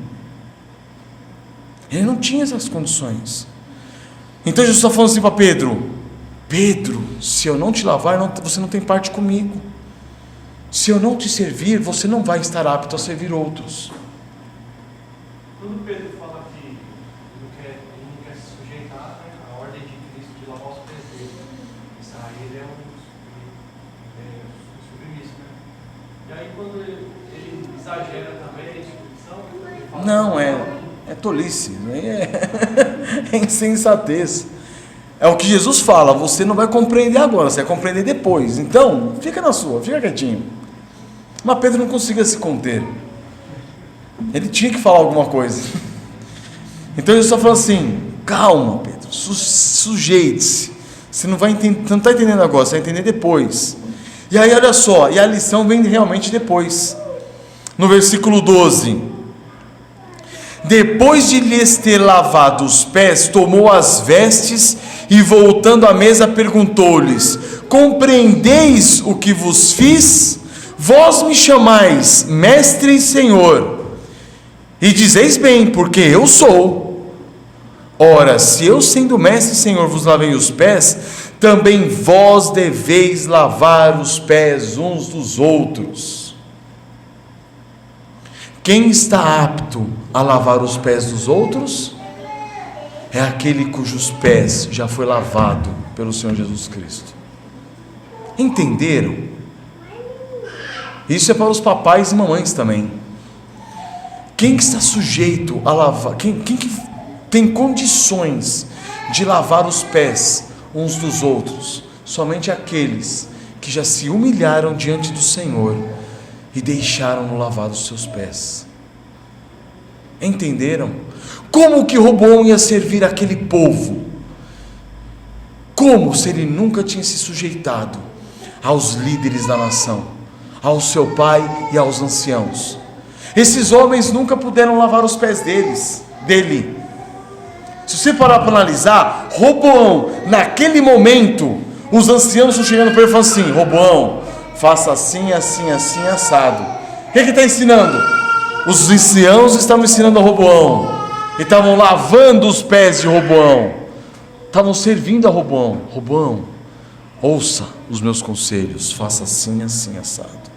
[SPEAKER 1] Ele não tinha essas condições. Então Jesus está falando assim para Pedro: Pedro, se eu não te lavar, você não tem parte comigo. Se eu não te servir, você não vai estar apto a servir outros.
[SPEAKER 2] Quando Pedro fala que ele não quer se sujeitar, né, à ordem de Cristo de lavar os pés dele, isso aí ele é submisso, né? E aí quando ele exagera também a discussão, ele fala
[SPEAKER 1] Não, é tolice, é insensatez. É o que Jesus fala: você não vai compreender agora, você vai compreender depois. Então, fica na sua, fica quietinho. Mas Pedro não conseguia se conter. Ele tinha que falar alguma coisa. Então Jesus só falou assim: calma, Pedro, sujeite-se. Você não está entendendo agora, você vai entender depois. E aí olha só, e a lição vem realmente depois. No versículo 12: depois de lhes ter lavado os pés, tomou as vestes e, voltando à mesa, perguntou-lhes: compreendeis o que vos fiz? Vós me chamais mestre e senhor, e dizeis bem, porque eu sou. Ora, se eu, sendo mestre e senhor, vos lavei os pés, também vós deveis lavar os pés uns dos outros. Quem está apto a lavar os pés dos outros é aquele cujos pés já foi lavado pelo Senhor Jesus Cristo. Entenderam? Isso é para os papais e mamães também. Quem que está sujeito a lavar? Quem que tem condições de lavar os pés uns dos outros? Somente aqueles que já se humilharam diante do Senhor e deixaram-no lavar os seus pés. Entenderam? Como que Roboão ia servir aquele povo? Como se ele nunca tinha se sujeitado aos líderes da nação, ao seu pai e aos anciãos? Esses homens nunca puderam lavar os pés dele. Se você parar para analisar, Roboão, naquele momento, os anciãos estão chegando para ele e falando assim: Roboão, faça assim, assim, assim, assado. O que ele está ensinando? Os anciãos estavam ensinando a Roboão, e estavam lavando os pés de Roboão, estavam servindo a Roboão. Roboão, ouça os meus conselhos, faça assim, assim, assado.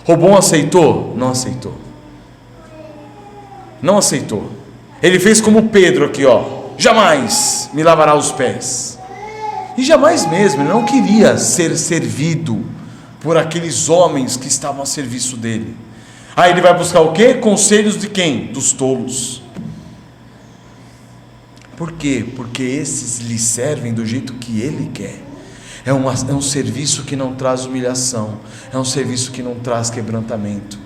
[SPEAKER 1] Roboão aceitou? Não aceitou. Não aceitou. Ele fez como Pedro aqui, ó: jamais me lavará os pés. E jamais mesmo, ele não queria ser servido por aqueles homens que estavam a serviço dele. Aí ele vai buscar o quê? Conselhos de quem? Dos tolos. Por quê? Porque esses lhe servem do jeito que ele quer. É um serviço que não traz humilhação, é um serviço que não traz quebrantamento.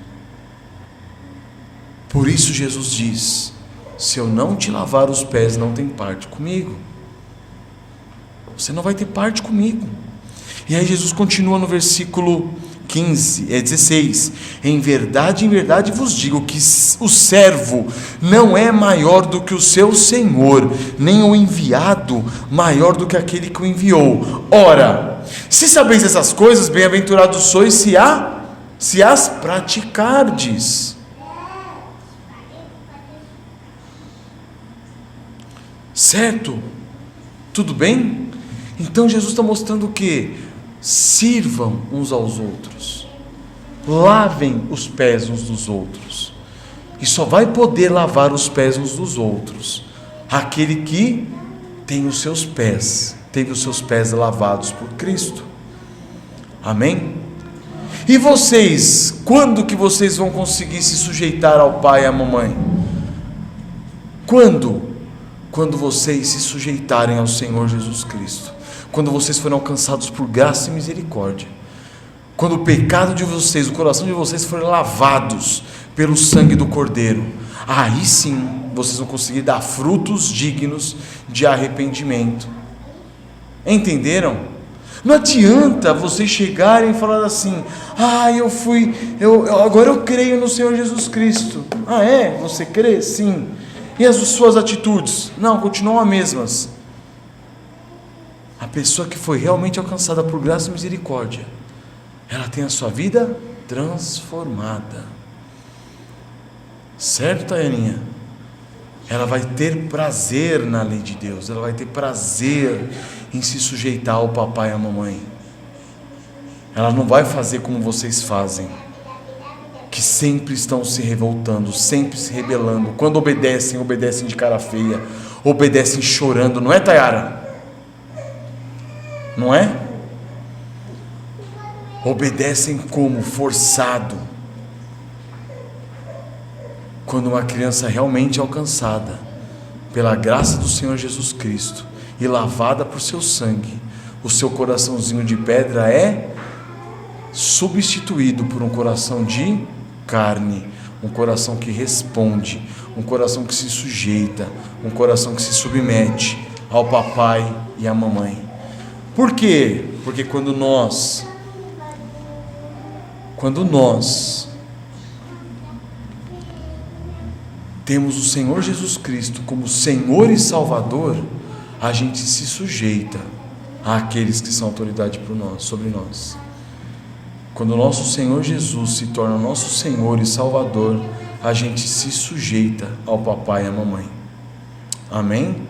[SPEAKER 1] Por isso Jesus diz: se eu não te lavar os pés, não tem parte comigo. Você não vai ter parte comigo. E aí Jesus continua no versículo 16: em verdade vos digo que o servo não é maior do que o seu senhor, nem o enviado maior do que aquele que o enviou. Ora, se sabeis essas coisas, bem-aventurados sois se as praticardes. Certo? Tudo bem? Então Jesus está mostrando o quê? Sirvam uns aos outros, lavem os pés uns dos outros, e só vai poder lavar os pés uns dos outros aquele que teve os seus pés lavados por Cristo. Amém? E vocês, quando que vocês vão conseguir se sujeitar ao pai e à mamãe? Quando vocês se sujeitarem ao Senhor Jesus Cristo, quando vocês forem alcançados por graça e misericórdia, quando o pecado de vocês, o coração de vocês forem lavados pelo sangue do Cordeiro, aí sim vocês vão conseguir dar frutos dignos de arrependimento. Entenderam? Não adianta vocês chegarem e falar assim: agora eu creio no Senhor Jesus Cristo. Ah, é? Você crê? Sim. E as suas atitudes? Não, continuam as mesmas. A pessoa que foi realmente alcançada por graça e misericórdia, ela tem a sua vida transformada. Certo, Taianinha? Ela vai ter prazer na lei de Deus, ela vai ter prazer em se sujeitar ao papai e à mamãe. Ela não vai fazer como vocês fazem, que sempre estão se revoltando, sempre se rebelando. Quando obedecem de cara feia, obedecem chorando, não é, Tayara? Não é? Obedecem como? Forçado. Quando uma criança realmente alcançada pela graça do Senhor Jesus Cristo e lavada por seu sangue, o seu coraçãozinho de pedra é substituído por um coração de carne, um coração que responde, um coração que se sujeita, um coração que se submete ao papai e à mamãe. Por quê? Porque quando nós temos o Senhor Jesus Cristo como Senhor e Salvador, a gente se sujeita àqueles que são autoridade sobre nós. Quando o nosso Senhor Jesus se torna nosso Senhor e Salvador, a gente se sujeita ao papai e à mamãe. Amém?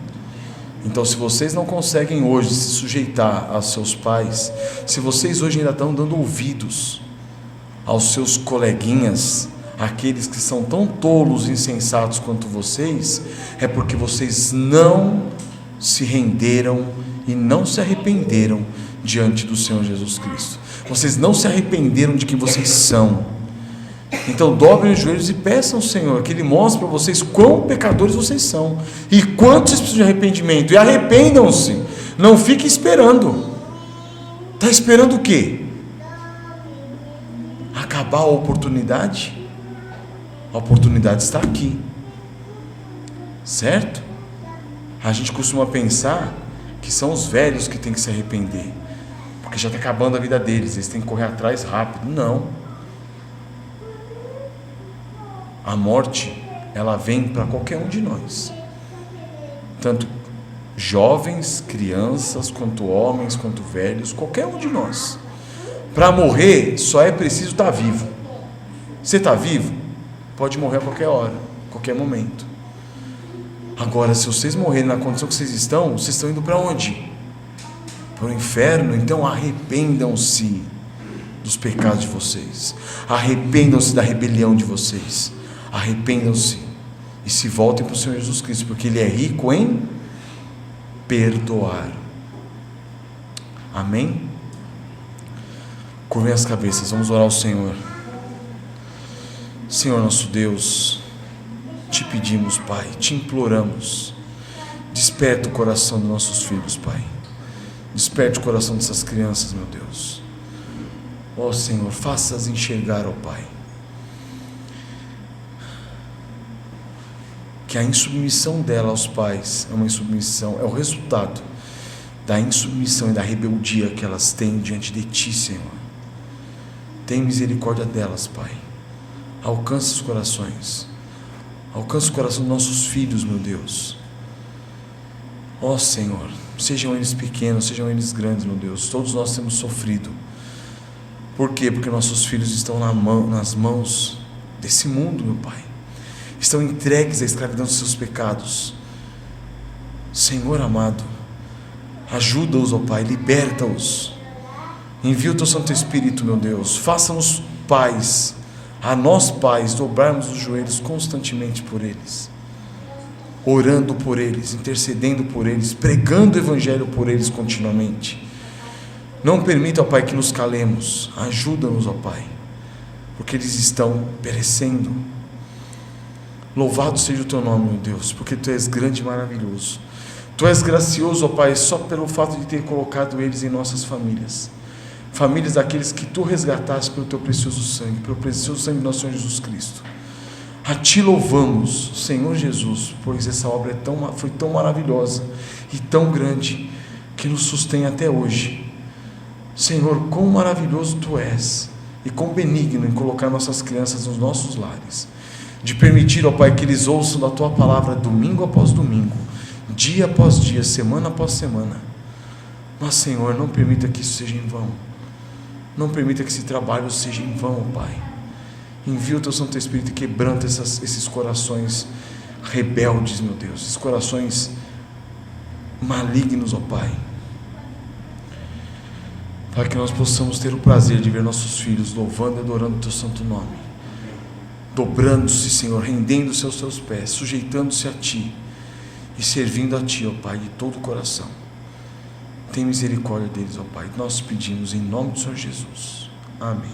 [SPEAKER 1] Então, se vocês não conseguem hoje se sujeitar aos seus pais, se vocês hoje ainda estão dando ouvidos aos seus coleguinhas, aqueles que são tão tolos e insensatos quanto vocês, é porque vocês não se renderam e não se arrependeram diante do Senhor Jesus Cristo. Vocês não se arrependeram de quem vocês são. Então dobrem os joelhos e peçam ao Senhor que Ele mostre para vocês quão pecadores vocês são e quanto vocês precisam de arrependimento. E arrependam-se. Não fiquem esperando. Está esperando o quê? Acabar a oportunidade? A oportunidade está aqui. Certo? A gente costuma pensar que são os velhos que têm que se arrepender, porque já está acabando a vida deles, eles têm que correr atrás rápido. Não. A morte, ela vem para qualquer um de nós, tanto jovens, crianças, quanto homens, quanto velhos, qualquer um de nós. Para morrer, só é preciso estar vivo. Você está vivo? Pode morrer a qualquer hora, a qualquer momento. Agora, se vocês morrerem na condição que vocês estão indo para onde? Para o inferno. Então arrependam-se dos pecados de vocês, arrependam-se da rebelião de vocês, arrependam-se e se voltem para o Senhor Jesus Cristo, porque Ele é rico em perdoar. Amém? Curvem as cabeças, vamos orar ao Senhor. Senhor nosso Deus, te pedimos, Pai, te imploramos, desperta o coração dos nossos filhos, Pai, desperte o coração dessas crianças, meu Deus. Ó Senhor, faça-as enxergar, ó Pai, que a insubmissão dela aos pais é uma insubmissão, é o resultado da insubmissão e da rebeldia que elas têm diante de Ti, Senhor. Tem misericórdia delas, Pai. Alcança os corações. Alcança o coração dos nossos filhos, meu Deus. Ó Senhor, sejam eles pequenos, sejam eles grandes, meu Deus. Todos nós temos sofrido. Por quê? Porque nossos filhos estão nas mãos desse mundo, meu Pai. Estão entregues à escravidão dos seus pecados. Senhor amado, ajuda-os, ó Pai, liberta-os. Envia o Teu Santo Espírito, meu Deus. Faça-nos pais, a nós pais, dobrarmos os joelhos constantemente por eles, orando por eles, intercedendo por eles, pregando o Evangelho por eles continuamente. Não permita, ó Pai, que nos calemos. Ajuda-nos, ó Pai, porque eles estão perecendo. Louvado seja o Teu nome, meu Deus, porque Tu és grande e maravilhoso. Tu és gracioso, ó Pai, só pelo fato de ter colocado eles em nossas famílias. Famílias daqueles que Tu resgataste pelo Teu precioso sangue, pelo precioso sangue de nosso Senhor Jesus Cristo. A Ti louvamos, Senhor Jesus, pois essa obra foi tão maravilhosa e tão grande que nos sustém até hoje. Senhor, quão maravilhoso Tu és e quão benigno em colocar nossas crianças nos nossos lares, de permitir, ó Pai, que eles ouçam da Tua palavra domingo após domingo, dia após dia, semana após semana. Mas, Senhor, não permita que isso seja em vão. Não permita que esse trabalho seja em vão, ó Pai. Envia o Teu Santo Espírito e quebranta esses corações rebeldes, meu Deus, esses corações malignos, ó Pai, para que nós possamos ter o prazer de ver nossos filhos louvando e adorando o Teu santo nome, dobrando-se, Senhor, rendendo-se aos Teus pés, sujeitando-se a Ti e servindo a Ti, ó Pai, de todo o coração. Tem misericórdia deles, ó Pai. Nós pedimos em nome do Senhor Jesus. Amém.